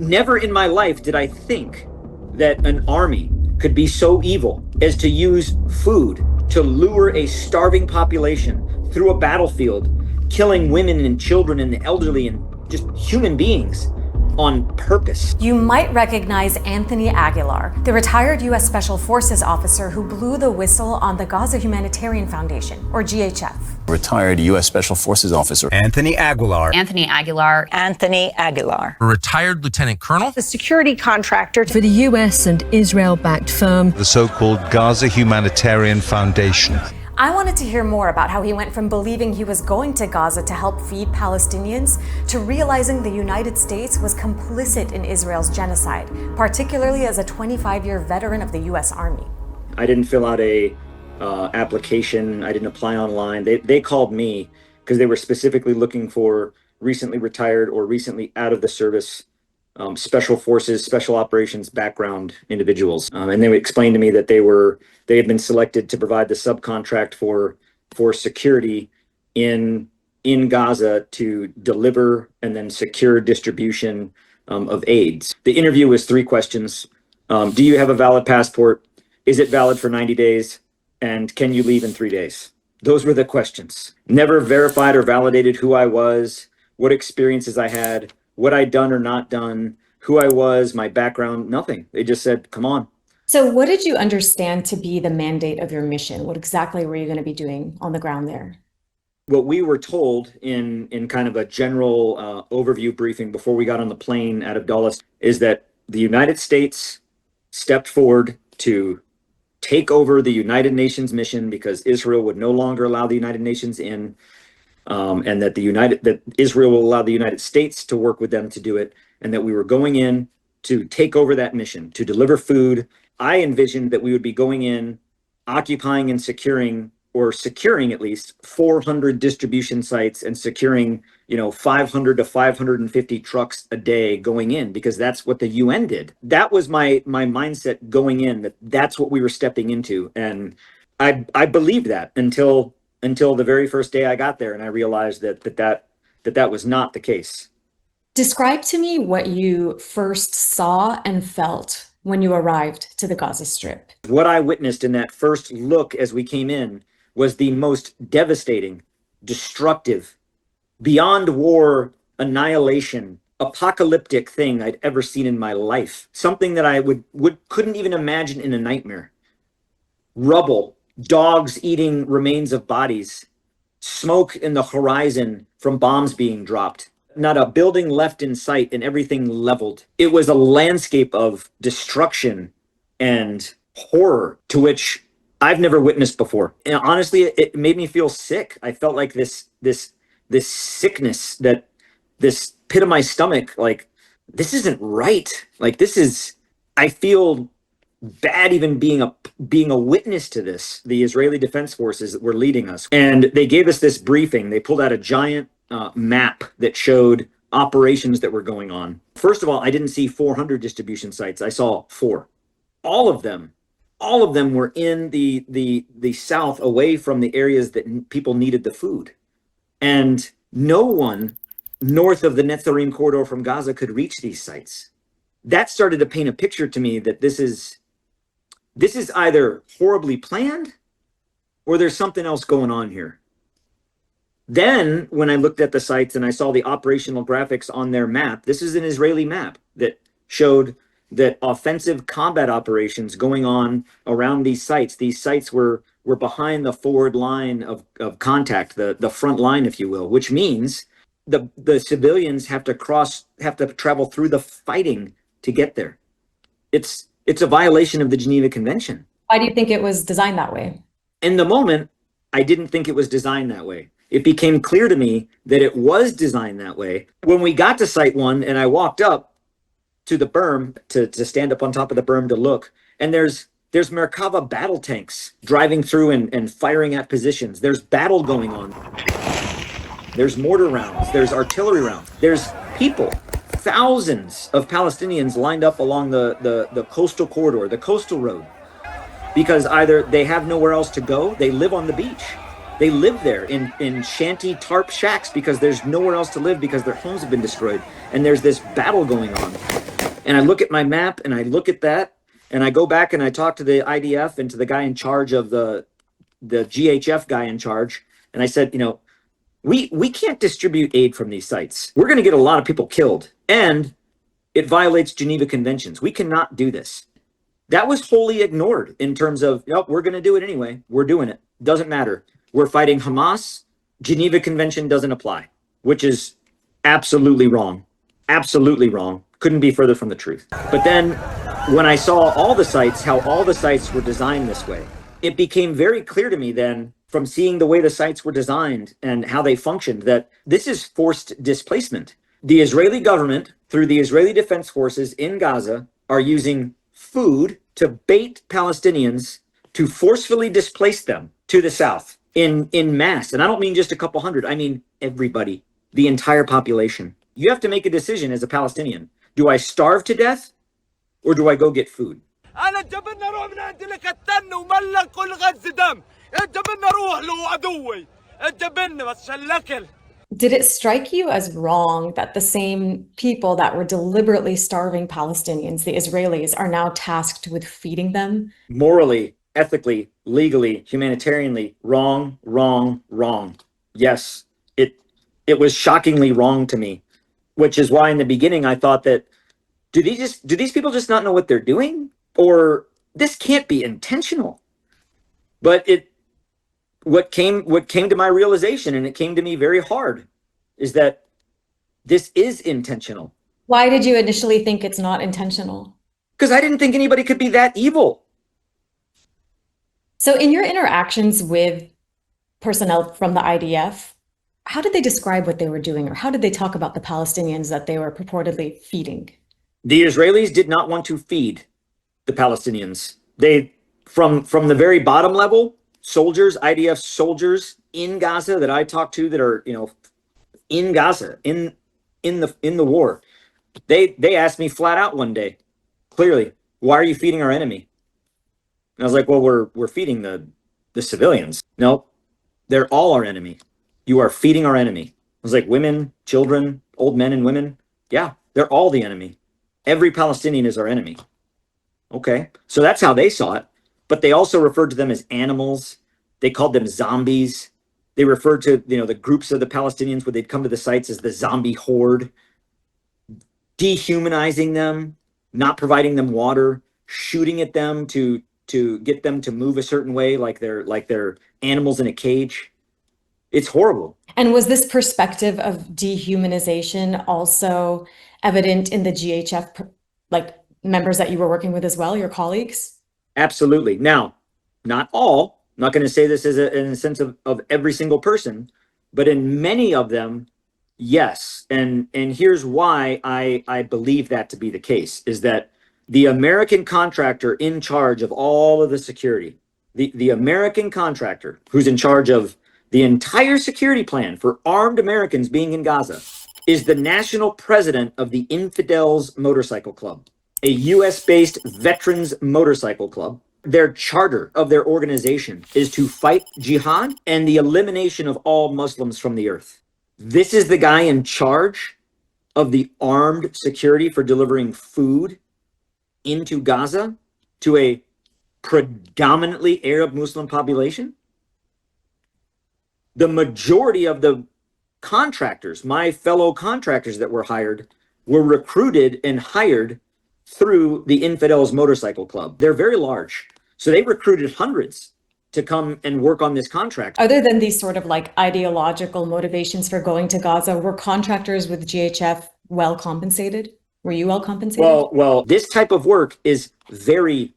Never in my life did I think that an army could be so evil as to use food to lure a starving population through a battlefield, killing women and children and the elderly and just human beings on purpose. You might recognize Antony Aguilar, the retired U.S. Special Forces officer who blew the whistle on the Gaza Humanitarian Foundation, or GHF. Retired U.S. Special Forces officer Antony Aguilar. Antony Aguilar. Anthony Aguilar. A retired lieutenant colonel. The security contractor for the U.S. and Israel-backed firm, the so-called Gaza Humanitarian Foundation. I wanted to hear more about how he went from believing he was going to Gaza to help feed Palestinians to realizing the United States was complicit in Israel's genocide, particularly as a 25-year veteran of the U.S. Army. I didn't fill out a application. I didn't apply online. They called me because they were specifically looking for recently retired or recently out of the service special forces, special operations background individuals. And they explained to me that they had been selected to provide the subcontract for security in Gaza to deliver and then secure distribution of aids. The interview was 3 questions. Do you have a valid passport? Is it valid for 90 days? And can you leave in 3 days? Those were the questions. Never verified or validated who I was, what experiences I had, what I'd done or not done, who I was, my background, nothing. They just said, come on. So what did you understand to be the mandate of your mission? What exactly were you going to be doing on the ground there? What we were told in kind of a general overview briefing before we got on the plane out of Dulles is that the United States stepped forward to take over the United Nations mission because Israel would no longer allow the United Nations in, and that Israel will allow the United States to work with them to do it, and that we were going in to take over that mission, to deliver food. I envisioned that we would be going in, occupying and securing at least 400 distribution sites and securing, 500 to 550 trucks a day going in, because that's what the UN did. That was my mindset going in, that's what we were stepping into. And I believed that until the very first day I got there, and I realized that was not the case. Describe to me what you first saw and felt when you arrived to the Gaza Strip. What I witnessed in that first look as we came in was the most devastating, destructive, beyond war, annihilation, apocalyptic thing I'd ever seen in my life. Something that I couldn't even imagine in a nightmare. Rubble, dogs eating remains of bodies, smoke in the horizon from bombs being dropped. Not a building left in sight and everything leveled. It was a landscape of destruction and horror to which I've never witnessed before. And honestly, it made me feel sick. I felt like this sickness, this pit of my stomach, like, this isn't right. Like, I feel bad even being a witness to this. The Israeli Defense Forces were leading us, and they gave us this briefing. They pulled out a giant map that showed operations that were going on. First of all, I didn't see 400 distribution sites. I saw 4. All of them were in the south, away from the areas that people needed the food. And no one north of the Netzarim corridor from Gaza could reach these sites. That started to paint a picture to me that this is either horribly planned or there's something else going on here. Then when I looked at the sites and I saw the operational graphics on their map, this is an Israeli map that showed that offensive combat operations going on around these sites. These sites were behind the forward line of contact, the front line, if you will, which means the civilians have to travel through the fighting to get there. It's a violation of the Geneva Convention. Why do you think it was designed that way? In the moment, I didn't think it was designed that way. It became clear to me that it was designed that way when we got to Site 1 and I walked up to the berm to stand up on top of the berm to look, and there's Merkava battle tanks driving through and firing at positions. There's battle going on. There's mortar rounds, there's artillery rounds, there's people, thousands of Palestinians lined up along the coastal corridor, the coastal road, because either they have nowhere else to go, they live on the beach. They live there in shanty tarp shacks because there's nowhere else to live because their homes have been destroyed. And there's this battle going on. And I look at my map and I look at that and I go back and I talk to the IDF and to the guy in charge of the GHF guy in charge. And I said, we can't distribute aid from these sites. We're going to get a lot of people killed, and it violates Geneva Conventions. We cannot do this. That was wholly ignored in terms of, nope, we're going to do it anyway. We're doing it. Doesn't matter. We're fighting Hamas. Geneva Convention doesn't apply, which is absolutely wrong. Absolutely wrong. Couldn't be further from the truth. But then when I saw all the sites, how all the sites were designed this way, it became very clear to me then, from seeing the way the sites were designed and how they functioned, that this is forced displacement. The Israeli government, through the Israeli Defense Forces in Gaza, are using food to bait Palestinians to forcefully displace them to the south in mass. And I don't mean just a couple hundred, I mean everybody, the entire population. You have to make a decision as a Palestinian. Do I starve to death or do I go get food? انا جبنا روح من عندي لك التن وملك كل غز دم. جبنا روح له عدوي. جبنا بس شلكل. Did it strike you as wrong that the same people that were deliberately starving Palestinians, the Israelis, are now tasked with feeding them? Morally, ethically, legally, humanitarianly, wrong, wrong, wrong. Yes, it was shockingly wrong to me, which is why in the beginning I thought that, do these people just not know what they're doing? Or this can't be intentional. But what came to my realization, and it came to me very hard, is that this is intentional. Why did you initially think it's not intentional? Because I didn't think anybody could be that evil. So in your interactions with personnel from the IDF, how did they describe what they were doing, or how did they talk about the Palestinians that they were purportedly feeding? The Israelis did not want to feed the Palestinians. They, from the very bottom level, soldiers, IDF soldiers in Gaza that I talked to that are, in Gaza, in the war, they asked me flat out one day, clearly, why are you feeding our enemy? And I was like, well, we're feeding the civilians. No, they're all our enemy. You are feeding our enemy. I was like, women, children, old men and women. Yeah, they're all the enemy. Every Palestinian is our enemy. Okay, so that's how they saw it. But they also referred to them as animals. They called them zombies. They referred to, the groups of the Palestinians when they'd come to the sites as the zombie horde, dehumanizing them, not providing them water, shooting at them to get them to move a certain way, like they're animals in a cage. It's horrible. And was this perspective of dehumanization also evident in the GHF, members that you were working with as well, your colleagues? Absolutely. Now, not all. I'm not going to say this as in the sense of every single person, but in many of them, yes. And here's why I believe that to be the case, is that the American contractor in charge of all of the security, the American contractor who's in charge of the entire security plan for armed Americans being in Gaza, is the national president of the Infidels Motorcycle Club, a US-based veterans motorcycle club. Their charter of their organization is to fight jihad and the elimination of all Muslims from the earth. This is the guy in charge of the armed security for delivering food into Gaza to a predominantly Arab Muslim population. The majority of the contractors, my fellow contractors that were hired, were recruited and hired through the Infidels Motorcycle Club. They're very large. So they recruited hundreds to come and work on this contract. Other than these sort of ideological motivations for going to Gaza, were contractors with GHF well compensated? Were you well compensated? Well, this type of work is very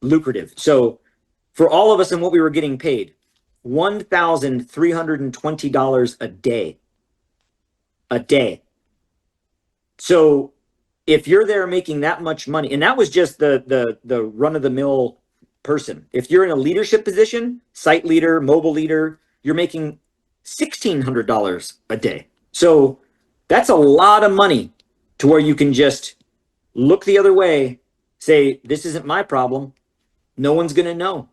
lucrative. So for all of us and what we were getting paid, $1,320 a day. A day. So if you're there making that much money, and that was just the run-of-the-mill person. If you're in a leadership position, site leader, mobile leader, you're making $1,600 a day. So that's a lot of money to where you can just look the other way, say, this isn't my problem. No one's going to know.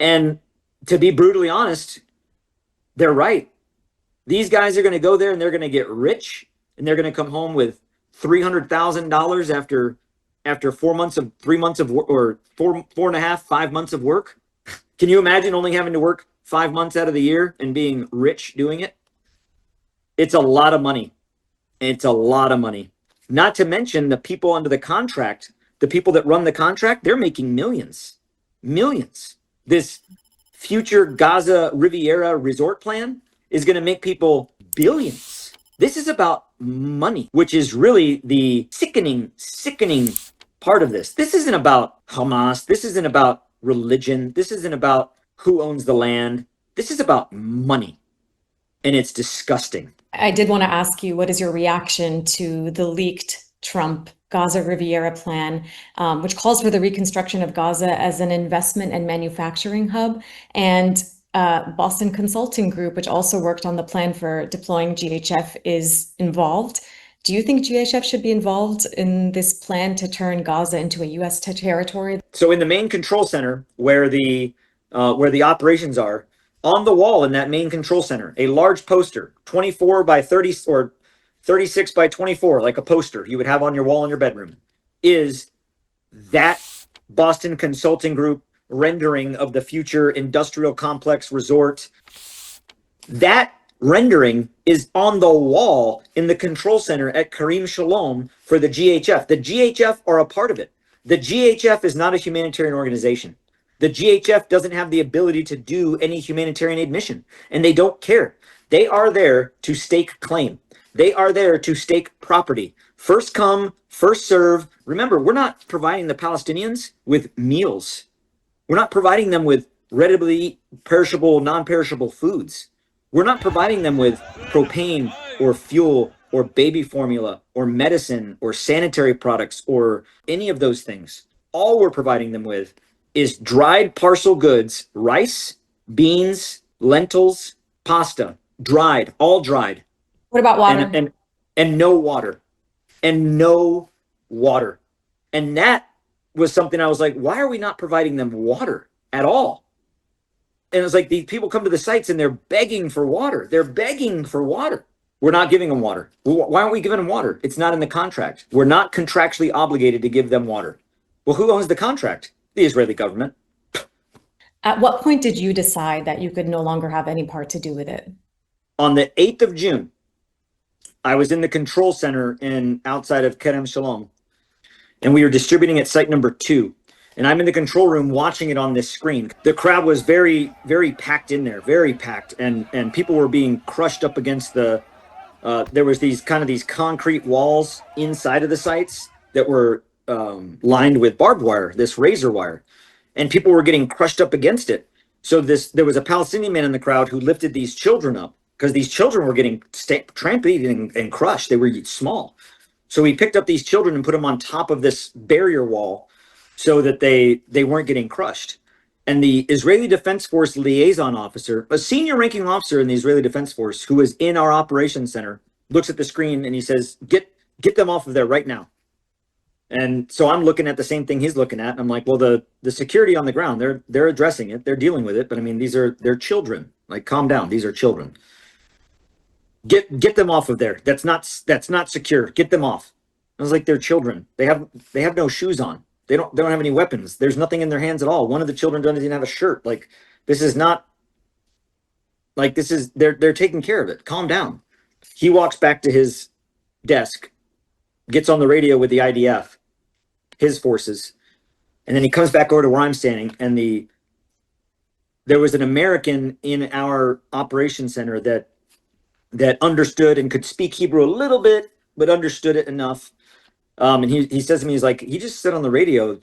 And to be brutally honest, they're right. These guys are going to go there and they're going to get rich, and they're going to come home with $300,000 after 4 months of 3 months of work, or 4.5, 5 months of work. Can you imagine only having to work 5 months out of the year and being rich doing it? It's a lot of money. It's a lot of money. Not to mention the people under the contract, the people that run the contract, they're making millions. Millions. This future Gaza Riviera resort plan is going to make people billions. This is about money, which is really the sickening part of this. This isn't about Hamas. This isn't about religion. This isn't about who owns the land. This is about money. And it's disgusting. I did want to ask you, what is your reaction to the leaked Trump Gaza Riviera plan, which calls for the reconstruction of Gaza as an investment and manufacturing hub, and Boston Consulting Group, which also worked on the plan for deploying GHF, is involved. Do you think GHF should be involved in this plan to turn Gaza into a U.S. territory? So in the main control center, where the operations are, on the wall in that main control center, a large poster, 24 by 30 or 36 by 24, like a poster you would have on your wall in your bedroom, is that Boston Consulting Group rendering of the future industrial complex resort. That rendering is on the wall in the control center at Karim Shalom for the GHF. The GHF are a part of it. The GHF is not a humanitarian organization. The GHF doesn't have the ability to do any humanitarian aid mission, and they don't care. They are there to stake claim. They are there to stake property. First come, first serve. Remember, we're not providing the Palestinians with meals. We're not providing them with readily perishable, non-perishable foods. We're not providing them with propane or fuel or baby formula or medicine or sanitary products or any of those things. All we're providing them with is dried parcel goods, rice, beans, lentils, pasta, dried, all dried. What about water? And no water. And no water. And that was something I was like, why are we not providing them water at all? And it was like, these people come to the sites and they're begging for water. They're begging for water. We're not giving them water. Why aren't we giving them water? It's not in the contract. We're not contractually obligated to give them water. Well, who owns the contract? The Israeli government. At what point did you decide that you could no longer have any part to do with it? On the 8th of June, I was in the control center outside of Kerem Shalom, and we were distributing at site number 2. And I'm in the control room watching it on this screen. The crowd was very, very packed in there, very packed. And people were being crushed up against there was these concrete walls inside of the sites that were lined with barbed wire, this razor wire. And people were getting crushed up against it. So there was a Palestinian man in the crowd who lifted these children up because these children were getting trampled and crushed. They were small. So he picked up these children and put them on top of this barrier wall so that they weren't getting crushed. And the Israeli Defense Force liaison officer, a senior ranking officer in the Israeli Defense Force who was in our operations center, looks at the screen and he says, get them off of there right now. And so I'm looking at the same thing he's looking at. And I'm like, well, the security on the ground, they're addressing it. They're dealing with it. But I mean, they're children. Like, calm down. These are children. Get them off of there. That's not secure. Get them off. I was like, they're children. They have no shoes on. They don't have any weapons. There's nothing in their hands at all. One of the children doesn't even have a shirt. Like, this is not like this is they're taking care of it. Calm down. He walks back to his desk, gets on the radio with the IDF, his forces, and then he comes back over to where I'm standing. And there was an American in our operations center that understood and could speak Hebrew a little bit, but understood it enough. And he says to me, he's like, he just said on the radio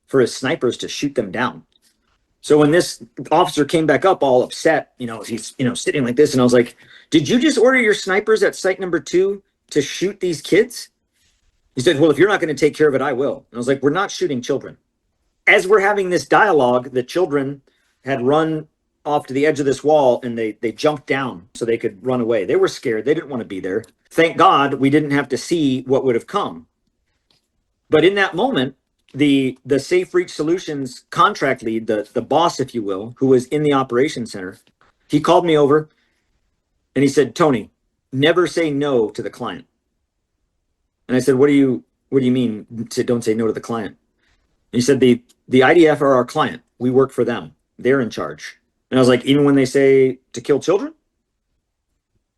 for his snipers to shoot them down. So when this officer came back up all upset, he's sitting like this, and I was like, did you just order your snipers at site number 2 to shoot these kids? He said, well, if you're not going to take care of it, I will. And I was like, we're not shooting children. As we're having this dialogue, the children had run off to the edge of this wall and they jumped down so they could run away. They were scared. They didn't want to be there. Thank God we didn't have to see what would have come. But in that moment, the Safe Reach Solutions contract lead, the boss, if you will, who was in the operations center, he called me over and he said, Tony, never say no to the client. And I said, what do you mean to don't say no to the client? And he said, the IDF are our client. We work for them. They're in charge. And I was like, even when they say to kill children?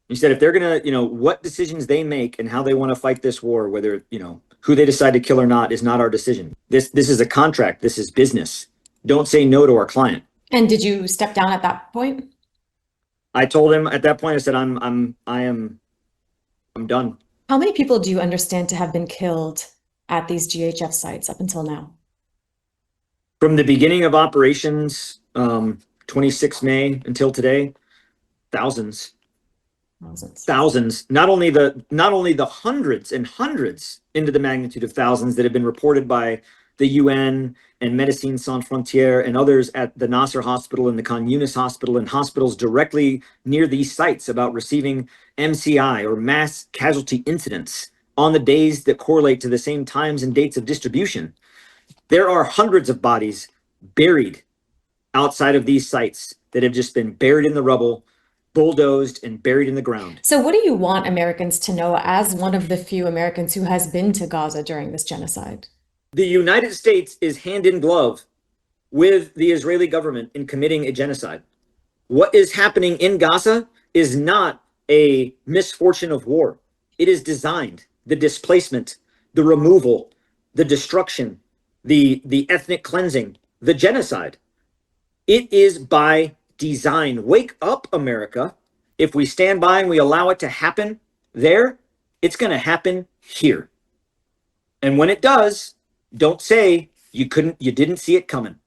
He said, if they're going to, what decisions they make and how they want to fight this war, whether, who they decide to kill or not is not our decision. This is a contract. This is business. Don't say no to our client. And did you step down at that point? I told him at that point, I said, I'm done. How many people do you understand to have been killed at these GHF sites up until now? From the beginning of operations, 26 May until today, thousands. Not only the hundreds and hundreds into the magnitude of thousands that have been reported by the UN and Médecins Sans Frontières and others at the Nasser Hospital and the Khan Yunis Hospital and hospitals directly near these sites about receiving MCI or mass casualty incidents on the days that correlate to the same times and dates of distribution. There are hundreds of bodies buried outside of these sites that have just been buried in the rubble, bulldozed and buried in the ground. So what do you want Americans to know as one of the few Americans who has been to Gaza during this genocide? The United States is hand in glove with the Israeli government in committing a genocide. What is happening in Gaza is not a misfortune of war. It is designed. The displacement, the removal, the destruction, the ethnic cleansing, the genocide. It is by design. Wake up, America. If we stand by and we allow it to happen there, it's going to happen here. And when it does, don't say you didn't see it coming.